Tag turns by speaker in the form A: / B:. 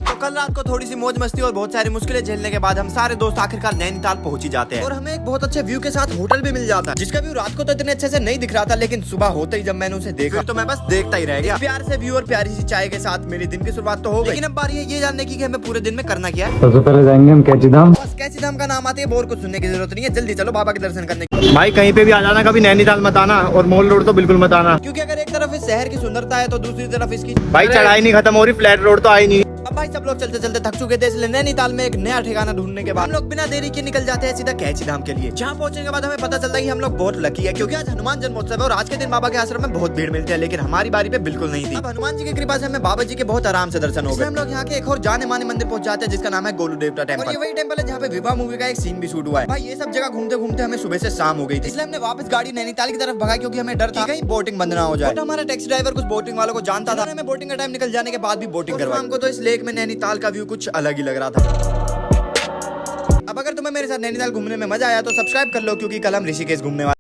A: तो कल रात को थोड़ी सी मौज मस्ती और बहुत सारी मुश्किलें झेलने के बाद हम सारे दोस्त आखिरकार नैनीताल पहुंच ही जाते हैं और हमें एक बहुत अच्छे व्यू के साथ होटल भी मिल जाता है, जिसका व्यू रात को तो इतने अच्छे से नहीं दिख रहा था, लेकिन सुबह होते ही जब मैंने उसे देखा तो मैं बस देखता ही रह गया। प्यार से व्यू और प्यारी सी चाय के साथ मेरे दिन की शुरुआत तो हो गई, लेकिन अब बारी है ये जानने की कि हमें पूरे दिन में करना क्या है।
B: सबसे पहले जाएंगे हम कैची धाम।
A: बस कैची धाम का नाम आते है, और कुछ सुनने की जरूरत नहीं है, जल्दी चलो बाबा के दर्शन करने।
B: भाई कहीं पे भी आ जाना, कभी नैनीताल मत आना और मॉल रोड तो बिल्कुल मत आना,
A: क्योंकि अगर एक तरफ इस शहर की सुंदरता है तो दूसरी तरफ इसकी
B: भाई चढ़ाई नहीं खत्म हो रही, फ्लैट रोड तो आई नहीं।
A: अब भाई सब लोग चलते चलते थक चुके थे, इसलिए नैनीताल में एक नया ठिकाना ढूंढने के बाद हम लोग बिना देरी के निकल जाते हैं सीधा कैची धाम के लिए। जहाँ पहुंचने के बाद हमें पता चलता है कि हम लोग बहुत लकी है, क्योंकि आज हनुमान जन्मोत्सव है और आज के दिन बाबा के आश्रम में बहुत भीड़ मिलती है, लेकिन हमारी बारी पे बिल्कुल नहीं थी। अब हनुमान जी की कृपा से हमें बाबा जी के बहुत आराम से दर्शन हो गए। हम लोग यहाँ के एक और जाने माने मंदिर पहुंच जाते हैं, जिसका नाम है गोलू देवता टेम्पल। और ये वही टेम्पल है जहाँ पे विवाह मूवी का एक सीन भी शूट हुआ है। भाई ये सब जगह घूमते घूमते हमें सुबह से शाम हो गई थी, इसलिए हमने वापस गाड़ी नैनीताल की तरफ भगाई, क्योंकि हमें डर था कहीं बोटिंग बंद ना हो जाए। तो हमारा टैक्सी ड्राइवर कुछ बोटिंग वालों को जानता था, हमें बोटिंग का टाइम निकल जाने के बाद भी बोटिंग करवाई। हमको तो इस लेक में नैनीताल का व्यू कुछ अलग ही लग रहा था। अब अगर तुम्हें मेरे साथ नैनीताल घूमने में मजा आया तो सब्सक्राइब कर लो, क्योंकि कल हम ऋषिकेश घूमने वाले